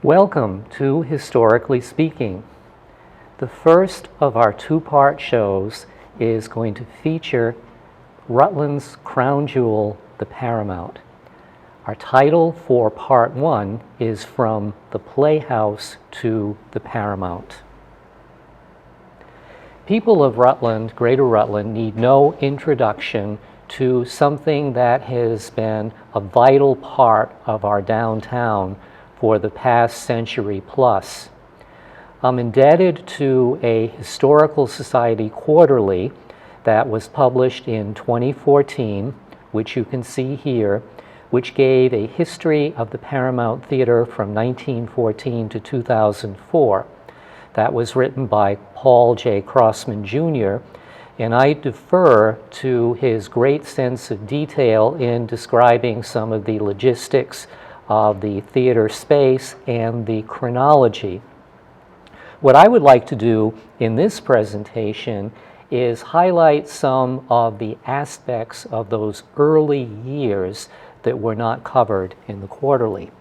Welcome to Historically Speaking. The first of our two-part shows is going to feature Rutland's crown jewel, the Paramount. Our title for part one is From the Playhouse to the Paramount. People of Rutland, Greater Rutland, need no introduction to something that has been a vital part of our downtown for the past century plus. I'm indebted to a Historical Society quarterly that was published in 2014, which you can see here, which gave a history of the Paramount Theatre from 1914 to 2004. That was written by Paul J. Crossman Jr., and I defer to his great sense of detail in describing some of the logistics of the theater space and the chronology. What I would like to do in this presentation is highlight some of the aspects of those early years that were not covered in the quarterly.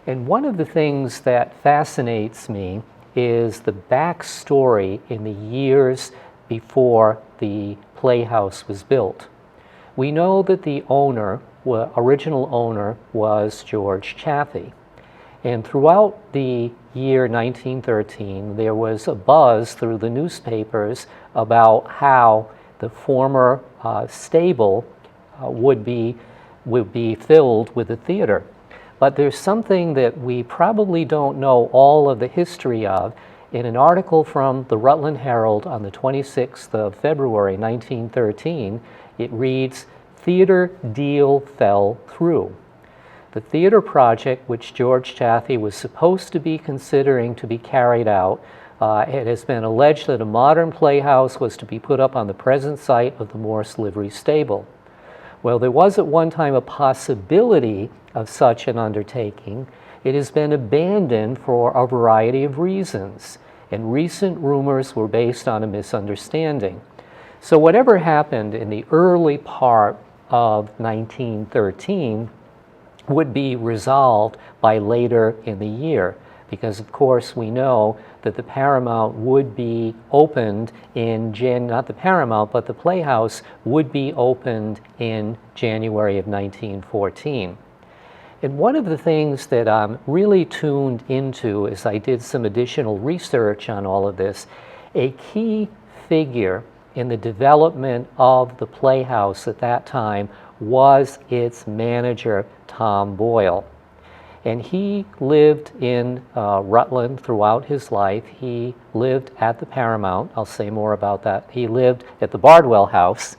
And one of the things that fascinates me is the backstory in the years before the Playhouse was built. We know that the original owner was George Chaffee. And throughout the year 1913, there was a buzz through the newspapers about how the former stable would be filled with a theater. But there's something that we probably don't know all of the history of. In an article from the Rutland Herald on the 26th of February 1913, it reads, "Theater deal fell through." The theater project, which George Chaffee was supposed to be considering to be carried out, it has been alleged that a modern playhouse was to be put up on the present site of the Morse Livery Stable. Well, there was at one time a possibility of such an undertaking. It has been abandoned for a variety of reasons, and recent rumors were based on a misunderstanding. So whatever happened in the early part of 1913 would be resolved by later in the year, because of course we know that the Paramount would be opened not the Paramount, but the Playhouse would be opened in January of 1914. And one of the things that I'm really tuned into as I did some additional research on all of this, a key figure in the development of the Playhouse at that time was its manager, Tom Boyle. And he lived in Rutland throughout his life. He lived at the Paramount. I'll say more about that. He lived at the Bardwell House.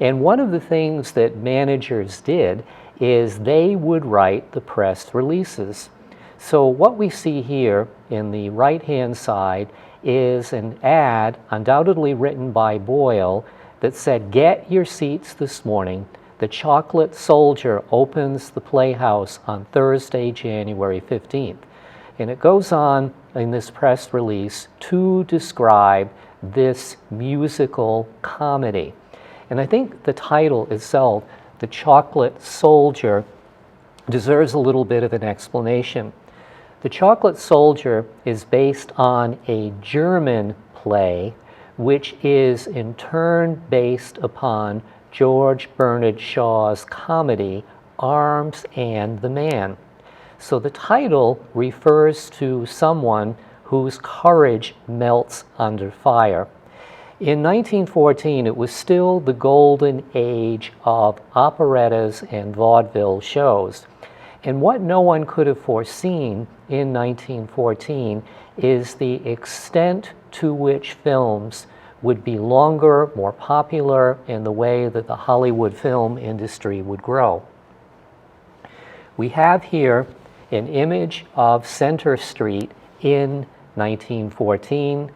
And one of the things that managers did is they would write the press releases. So what we see here in the right-hand side is an ad undoubtedly written by Boyle that said, "Get your seats this morning. The Chocolate Soldier opens the Playhouse on Thursday, January 15th. And it goes on in this press release to describe this musical comedy. And I think the title itself, The Chocolate Soldier, deserves a little bit of an explanation. The Chocolate Soldier is based on a German play, which is in turn based upon George Bernard Shaw's comedy, Arms and the Man. So the title refers to someone whose courage melts under fire. In 1914, it was still the golden age of operettas and vaudeville shows. And what no one could have foreseen in 1914 is the extent to which films would be longer, more popular, in the way that the Hollywood film industry would grow. We have here an image of Center Street in 1914.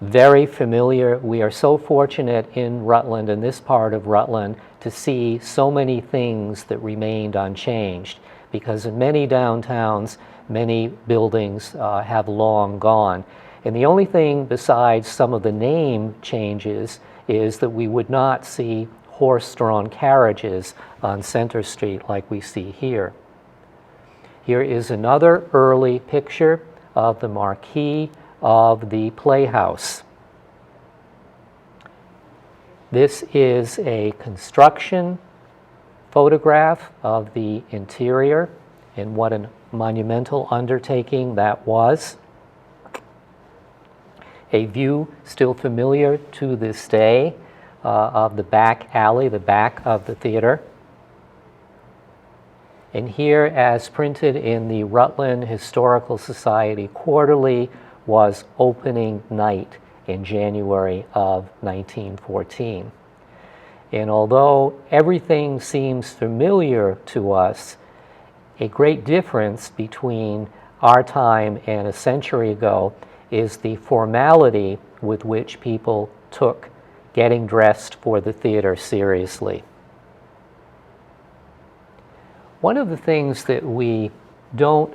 Very familiar. We are so fortunate in Rutland, in this part of Rutland, to see so many things that remained unchanged, because in many downtowns, many buildings have long gone. And the only thing besides some of the name changes is that we would not see horse-drawn carriages on Center Street like we see here. Here is another early picture of the marquee of the Playhouse. This is a construction photograph of the interior, and what a monumental undertaking that was. A view still familiar to this day of the back alley, the back of the theater. And here, as printed in the Rutland Historical Society Quarterly, was opening night in January of 1914. And although everything seems familiar to us, a great difference between our time and a century ago is the formality with which people took getting dressed for the theater seriously. One of the things that we don't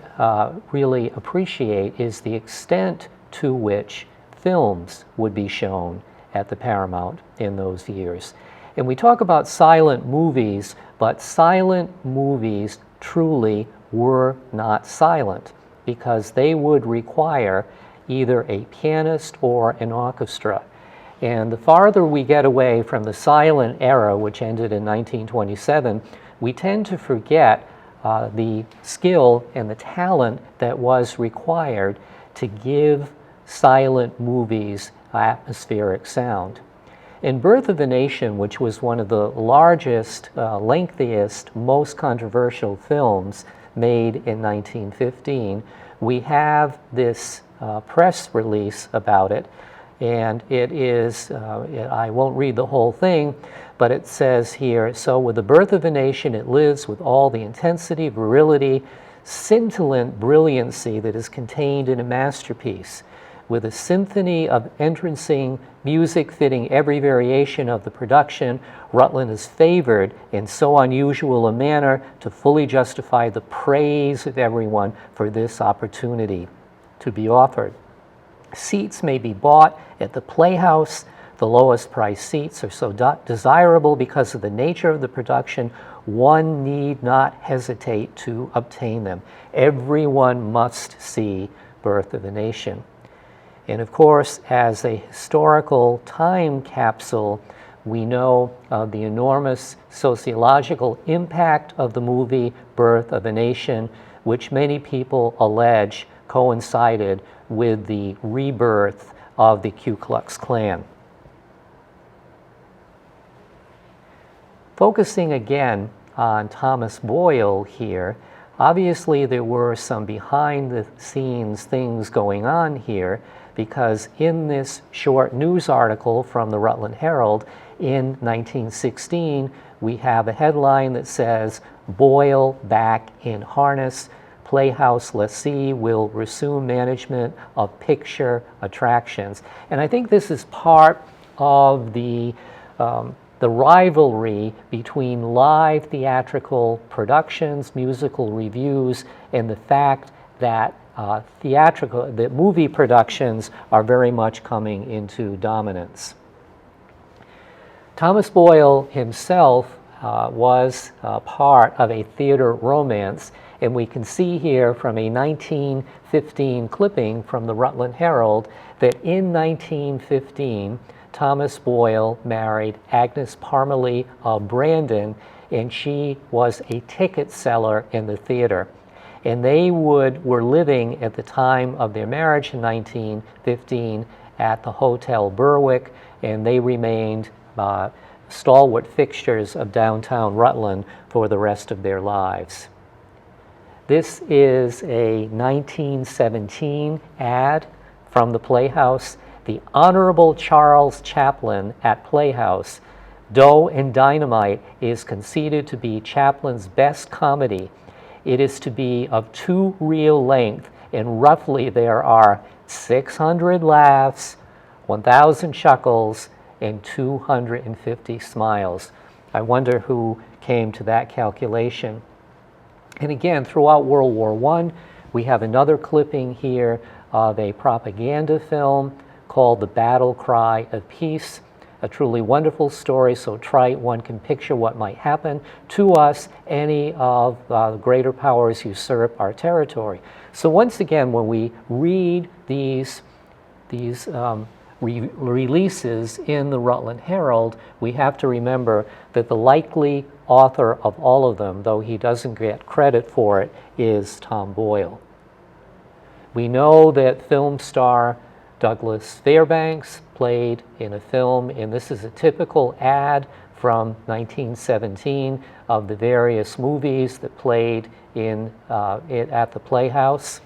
really appreciate is the extent to which films would be shown at the Paramount in those years. And we talk about silent movies, but silent movies truly were not silent because they would require either a pianist or an orchestra. And the farther we get away from the silent era, which ended in 1927, we tend to forget the skill and the talent that was required to give silent movies atmospheric sound. In Birth of a Nation, which was one of the largest, lengthiest, most controversial films made in 1915, we have this press release about it. And it is, I won't read the whole thing, but it says here, so with the birth of a nation, it lives with all the intensity, virility, scintillant brilliancy that is contained in a masterpiece, with a symphony of entrancing music fitting every variation of the production. Rutland is favored in so unusual a manner to fully justify the praise of everyone for this opportunity to be offered. Seats may be bought at the Playhouse. The lowest price seats are so desirable because of the nature of the production, one need not hesitate to obtain them. Everyone must see Birth of a Nation. And of course, as a historical time capsule, we know of the enormous sociological impact of the movie Birth of a Nation, which many people allege coincided with the rebirth of the Ku Klux Klan. Focusing again on Thomas Boyle here, obviously there were some behind-the-scenes things going on here, because in this short news article from the Rutland Herald in 1916, we have a headline that says, "Boyle back in harness. Playhouse lessee will resume management of picture attractions." And I think this is part of the rivalry between live theatrical productions, musical reviews, and the fact that that movie productions are very much coming into dominance. Thomas Boyle himself was part of a theater romance, and we can see here from a 1915 clipping from the Rutland Herald that in 1915, Thomas Boyle married Agnes Parmalee of Brandon, and she was a ticket seller in the theater. And they were living at the time of their marriage in 1915 at the Hotel Berwick, and they remained stalwart fixtures of downtown Rutland for the rest of their lives. This is a 1917 ad from the Playhouse. The Honorable Charles Chaplin at Playhouse. Dough and Dynamite is conceded to be Chaplin's best comedy. It is to be of 2 reel length, and roughly there are 600 laughs, 1,000 chuckles, and 250 smiles. I wonder who came to that calculation. And again, throughout World War I, we have another clipping here of a propaganda film called The Battle Cry of Peace. a truly wonderful story, so trite one can picture what might happen to us. Any of the greater powers usurp our territory. So once again, when we read these releases in the Rutland Herald, we have to remember that the likely author of all of them, though he doesn't get credit for it, is Tom Boyle. We know that film star Douglas Fairbanks played in a film, and this is a typical ad from 1917 of the various movies that played at the Playhouse.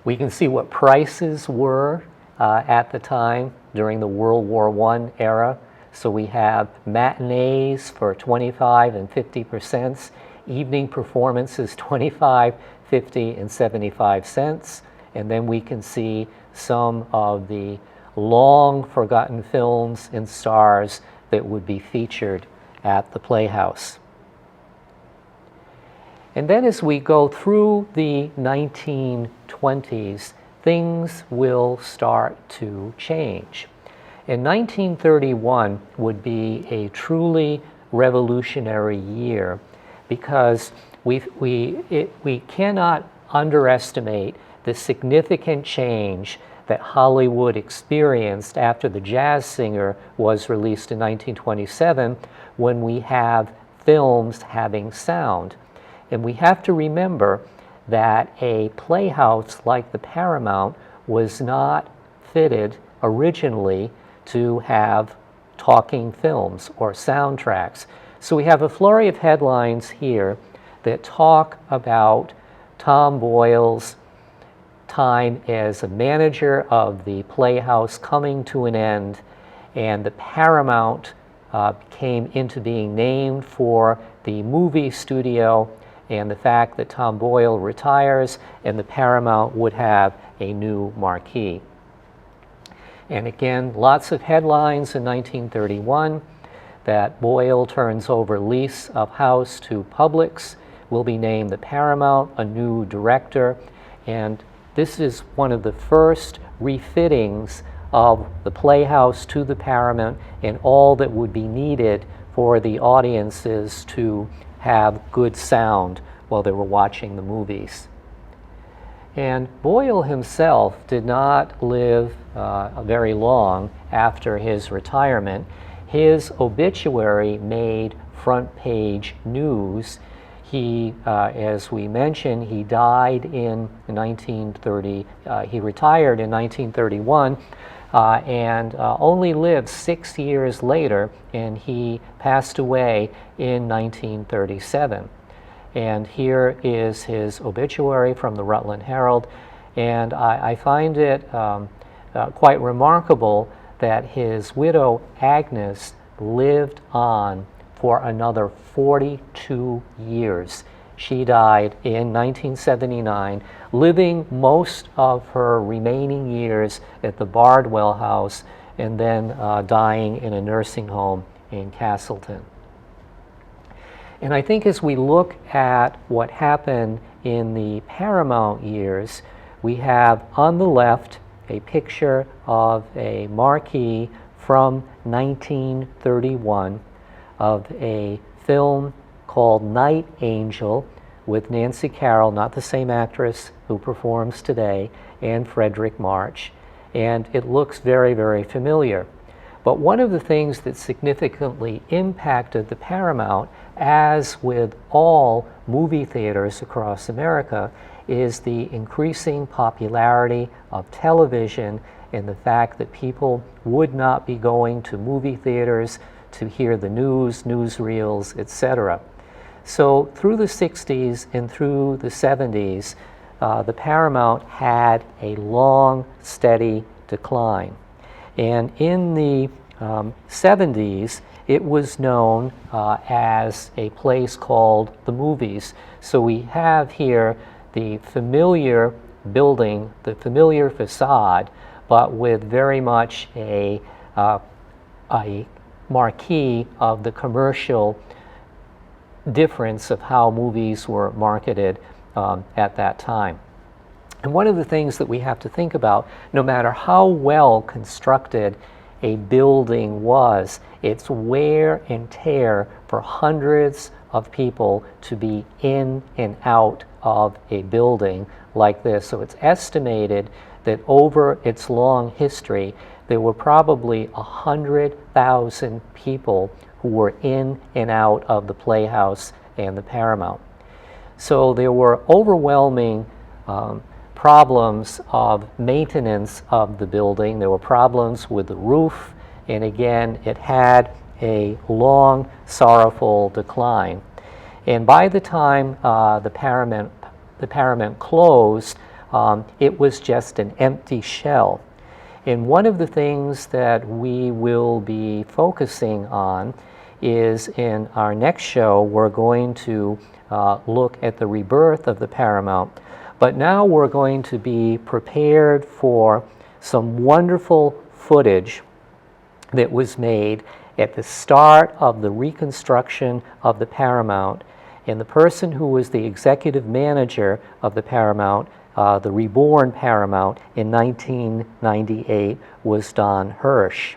We can see what prices were at the time during the World War I era. So we have matinees for 25 and 50%, evening performances 25, 50, and 75 cents. And then we can see some of the long forgotten films and stars that would be featured at the Playhouse. And then as we go through the 1920s, things will start to change. In 1931 would be a truly revolutionary year because we cannot underestimate the significant change that Hollywood experienced after The Jazz Singer was released in 1927 when we have films having sound. And we have to remember that a playhouse like the Paramount was not fitted originally to have talking films or soundtracks. So we have a flurry of headlines here that talk about Tom Boyle's time as a manager of the Playhouse coming to an end, and the Paramount came into being named for the movie studio, and the fact that Tom Boyle retires and the Paramount would have a new marquee. And again, lots of headlines in 1931 that Boyle turns over lease of house to Publix, will be named the Paramount, a new director, and this is one of the first refittings of the Playhouse to the Paramount and all that would be needed for the audiences to have good sound while they were watching the movies. And Boyle himself did not live very long after his retirement. His obituary made front page news. He, as we mentioned, he died in 1930, he retired in 1931 and only lived 6 years later, and he passed away in 1937. And here is his obituary from the Rutland Herald, and I find it quite remarkable that his widow Agnes lived on for another 42 years. She died in 1979, living most of her remaining years at the Bardwell House, and then dying in a nursing home in Castleton. And I think as we look at what happened in the Paramount years, we have on the left a picture of a marquee from 1931 of a film called Night Angel with Nancy Carroll, not the same actress who performs today, and Frederick March. And it looks very, very familiar. But one of the things that significantly impacted the Paramount, as with all movie theaters across America, is the increasing popularity of television and the fact that people would not be going to movie theaters to hear the news, newsreels, etc. So through the 60s and through the 70s, the Paramount had a long, steady decline. And in the 70s, it was known as a place called the Movies. So we have here the familiar building, the familiar facade, but with very much a marquee of the commercial difference of how movies were marketed at that time. And one of the things that we have to think about, no matter how well constructed a building was, it's wear and tear for hundreds of people to be in and out of a building like this. So it's estimated that over its long history, there were probably 100,000 people who were in and out of the Playhouse and the Paramount. So there were overwhelming problems of maintenance of the building. There were problems with the roof, and again, it had a long, sorrowful decline. And by the time the Paramount closed, it was just an empty shell. And one of the things that we will be focusing on is in our next show, we're going to look at the rebirth of the Paramount. But now we're going to be prepared for some wonderful footage that was made at the start of the reconstruction of the Paramount. And the person who was the executive manager of the Paramount, the reborn Paramount in 1998, was Don Hirsch.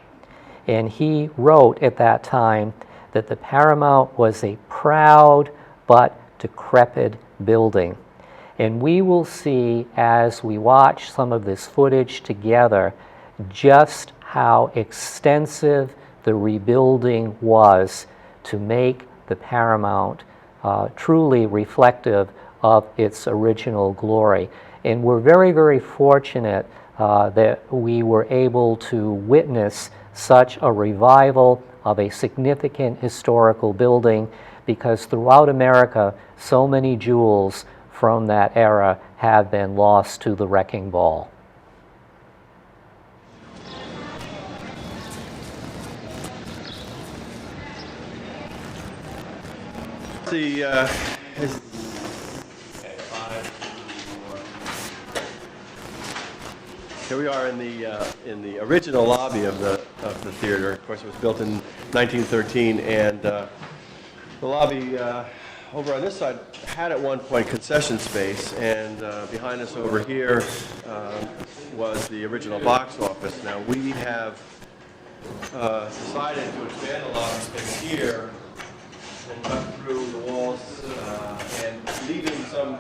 And he wrote at that time that the Paramount was a proud but decrepit building. And we will see as we watch some of this footage together just how extensive the rebuilding was to make the Paramount truly reflective of its original glory. And we're very, very fortunate that we were able to witness such a revival of a significant historical building, because throughout America, so many jewels from that era have been lost to the wrecking ball. Here we are in the original lobby of the theater. Of course, it was built in 1913, and the lobby over on this side had at one point concession space, and behind us over here was the original box office. Now we have decided to expand the lobby space here and cut through the walls and leaving some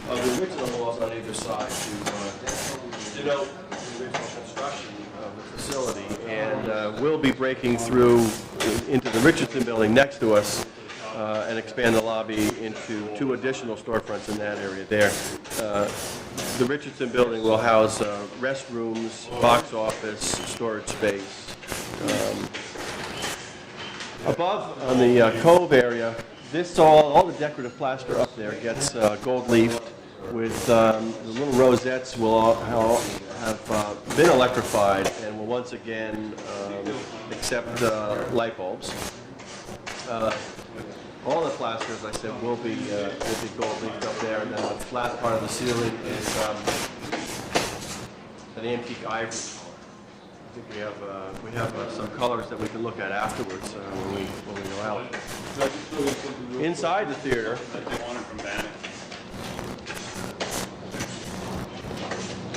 of the original walls on either side to denote the original construction of the facility. And we'll be breaking through into the Richardson building next to us and expand the lobby into 2 additional storefronts in that area there. The Richardson building will house restrooms, box office, storage space. Above on the cove area, all the decorative plaster up there gets gold leafed with the little rosettes will all have been electrified and will once again accept light bulbs. All the plaster, as I said, will be gold leafed up there, and then the flat part of the ceiling is an antique ivory. I think we have some colors that we can look at afterwards when we go out. Inside the theater,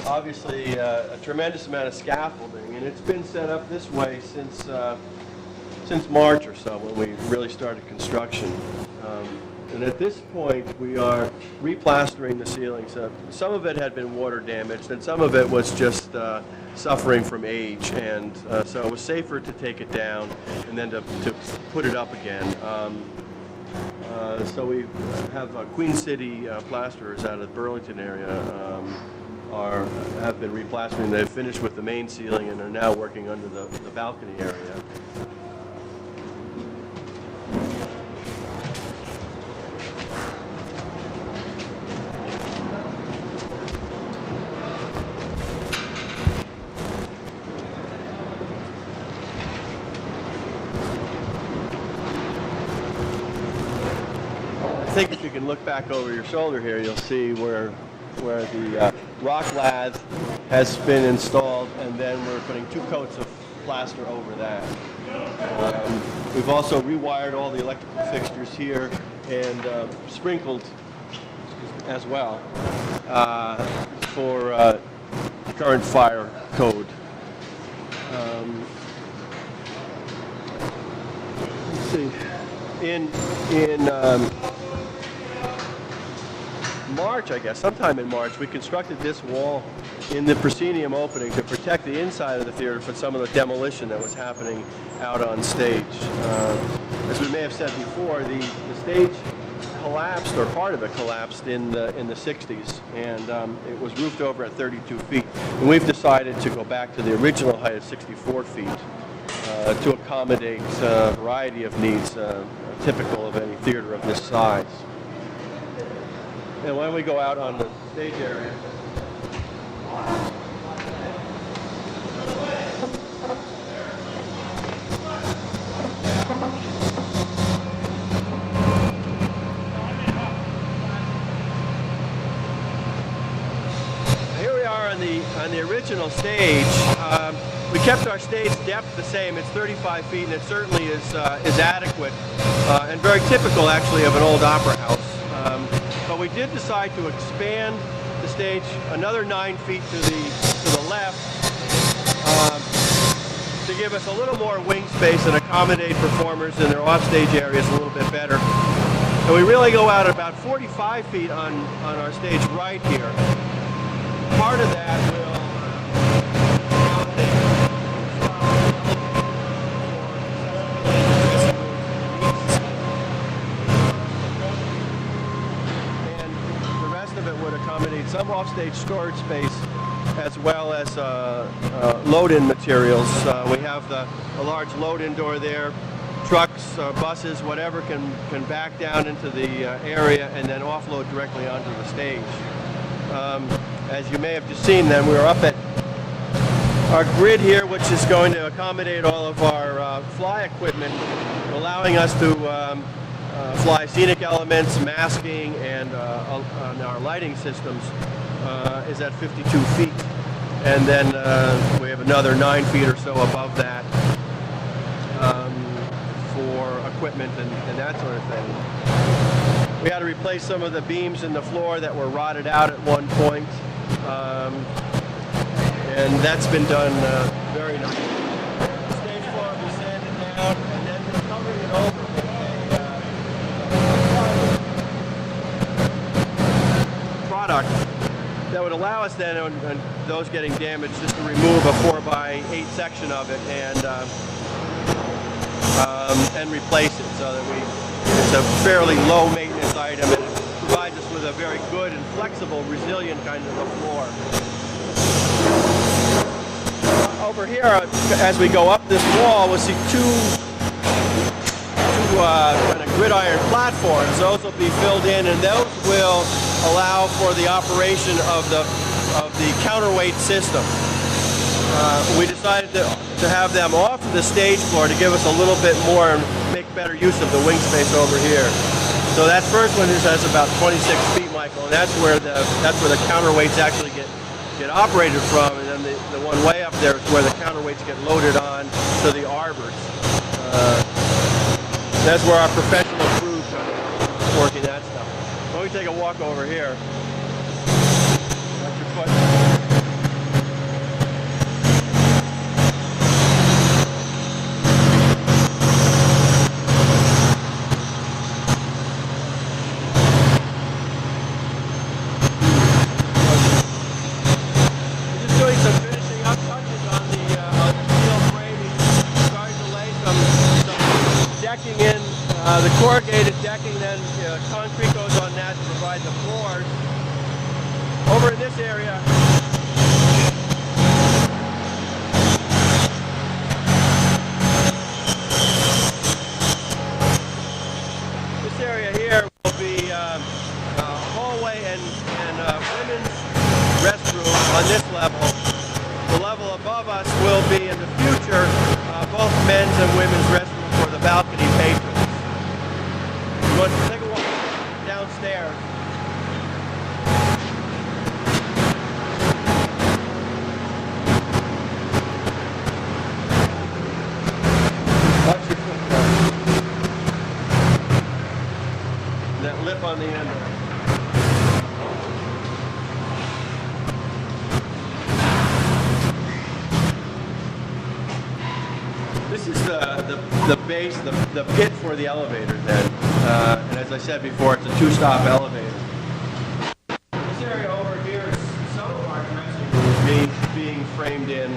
obviously a tremendous amount of scaffolding, and it's been set up this way since March or so, when we really started construction. And at this point, we are replastering the ceiling. So some of it had been water damaged, and some of it was just suffering from age. And so it was safer to take it down and then to put it up again. So we have Queen City plasterers out of the Burlington area have been replastering. They've finished with the main ceiling and are now working under the balcony area. I think if you can look back over your shoulder here, you'll see where the rock lath has been installed, and then we're putting 2 coats of plaster over that. We've also rewired all the electrical fixtures here and sprinkled as well. for current fire code. Let's see. In March, I guess, sometime in March, we constructed this wall in the proscenium opening to protect the inside of the theater from some of the demolition that was happening out on stage. As we may have said before, the stage collapsed, or part of it collapsed in the 60s, and it was roofed over at 32 feet. And we've decided to go back to the original height of 64 feet to accommodate a variety of needs typical of any theater of this size. And why don't we go out on the stage area? Here we are on the original stage. We kept our stage depth the same. It's 35 feet, and it certainly is adequate and very typical, actually, of an old opera house. But we did decide to expand the stage another 9 feet to the left to give us a little more wing space and accommodate performers in their offstage areas a little bit better. And we really go out about 45 feet on our stage right here. Part of that will accommodate some offstage storage space as well as load-in materials. We have a large load-in door there. Trucks, buses, whatever can back down into the area and then offload directly onto the stage. As you may have just seen, then we're up at our grid here, which is going to accommodate all of our fly equipment, allowing us to fly scenic elements, masking, and our lighting systems is at 52 feet. And then we have another 9 feet or so above that for equipment and that sort of thing. We had to replace some of the beams in the floor that were rotted out at one point. And that's been done very nicely. The stage floor will be sanded down, and then we're covering it over with a product that would allow us then, on those getting damaged, just to remove a 4x8 section of it and replace it, so that it's a fairly low maintenance item, and it provides us with a very good and flexible, resilient kind of a floor. Over here, as we go up this wall, we'll see two kind of gridiron platforms. Those will be filled in, and those will allow for the operation of the counterweight system. We decided to have them off the stage floor to give us a little bit more and make better use of the wing space over here. So that first one has about 26 feet, Michael, and that's where the counterweights actually get operated from, and then the one way up there is where the counterweights get loaded on to the arbors. That's where our professional crew kind of working that stuff. Let me take a walk over here. Watch your foot. The corrugated decking, then concrete goes on that to provide the floors. Over in this area, here will be a hallway and women's restroom on this level. The level above us will be in the future both men's and women's restroom for the balcony patrons. Let's take a walk downstairs. Watch your foot there. That lip on the end. the base, the pit for the elevator then. And as I said before, it's a two-stop elevator. This area over here is some of our dressing rooms being framed in.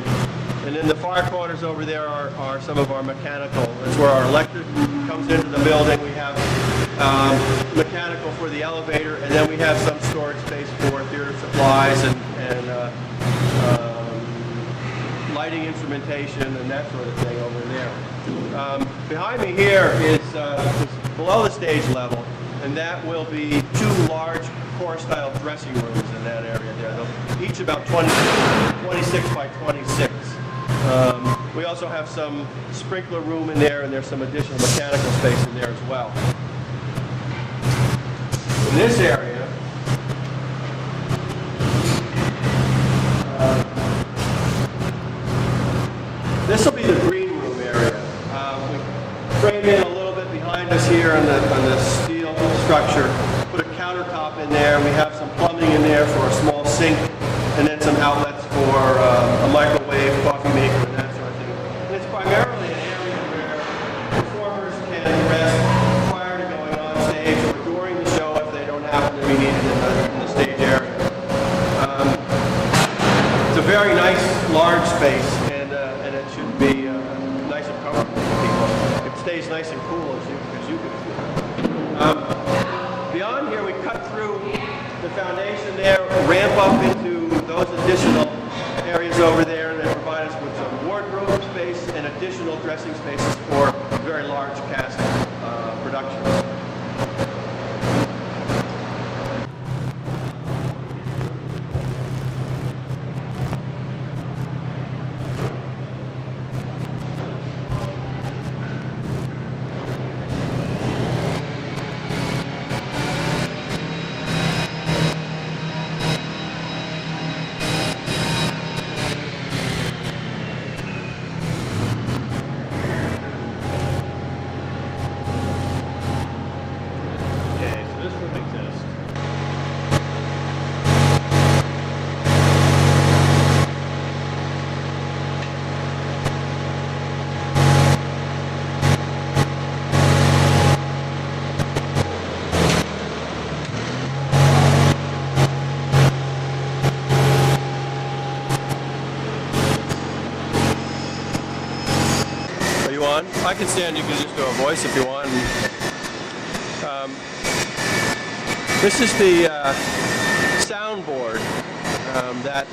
And in the far corners over there are some of our mechanical. That's where our electric comes into the building. We have mechanical for the elevator, and then we have some storage space for theater supplies and lighting instrumentation and that sort of thing over there. Behind me here is below the stage level, and that will be two large core-style dressing rooms in that area there. They'll each about 26 by 26. We also have some sprinkler room in there, and there's some additional mechanical space in there as well. In this area, this will be the green room area. We frame in a little bit behind us here on the steel structure, put a countertop in there. We have some plumbing in there for a small sink, and then some outlets for a microwave, coffee maker, and that sort of thing. And it's primarily an area where performers can rest prior to going on stage or during the show if they don't happen to be needed in the stage area. It's a very nice, large space, and it should be nice and comfortable for people. It stays nice and cool, as you can see. Beyond here, we cut through the foundation there, ramp up into those additional areas over there, and they provide us with some wardrobe space and additional dressing spaces for very large cast productions. I can stand, you can just do a voice if you want. This is the soundboard that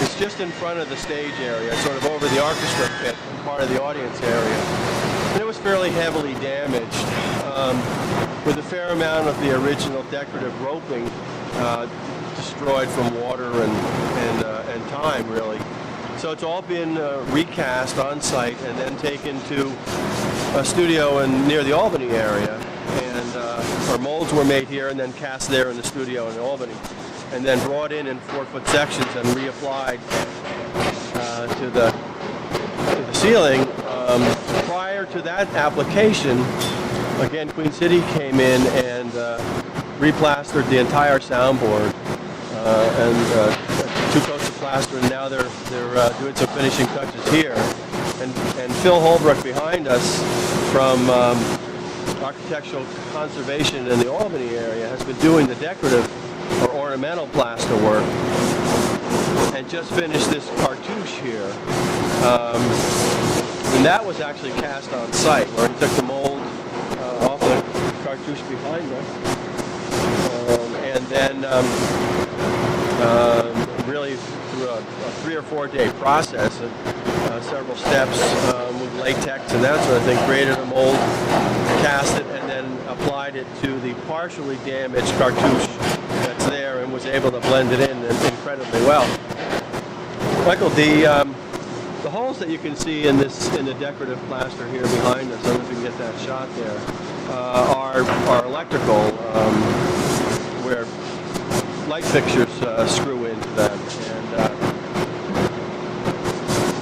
is just in front of the stage area, sort of over the orchestra pit, part of the audience area. And it was fairly heavily damaged, with a fair amount of the original decorative roping destroyed from water and time, really. So it's all been recast on site and then taken to a studio near the Albany area. And our molds were made here and then cast there in the studio in Albany. And then brought in 4-foot sections and reapplied to the ceiling. Prior to that application, again, Queen City came in and replastered the entire soundboard. And 2 coats of plaster, and now they're doing some finishing touches here. And Phil Holbrook behind us from Architectural Conservation in the Albany area has been doing the decorative or ornamental plaster work, and just finished this cartouche here. And that was actually cast on site, where he took the mold off the cartouche behind us, and then really through a 3 or 4 day process and several steps with latex and that sort of thing, created a mold, cast it, and then applied it to the partially damaged cartouche that's there, and was able to blend it in incredibly well. Michael, the holes that you can see in the decorative plaster here behind us, I don't know if you can get that shot there, are electrical, where light fixtures screw into that, and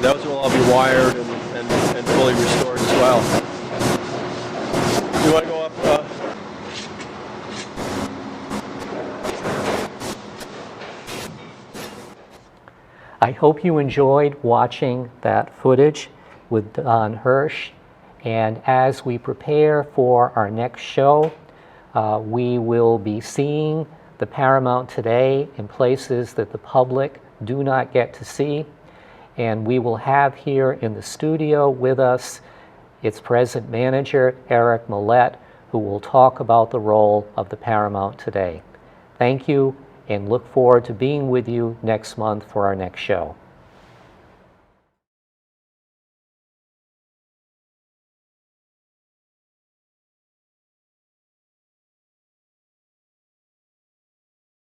those will all be wired and fully restored as well. You want to go up? I hope you enjoyed watching that footage with Don Hirsch And as we prepare for our next show, we will be seeing the Paramount Today in places that the public do not get to see. And we will have here in the studio with us its present manager, Eric Millette, who will talk about the role of the Paramount Today. Thank you, and look forward to being with you next month for our next show.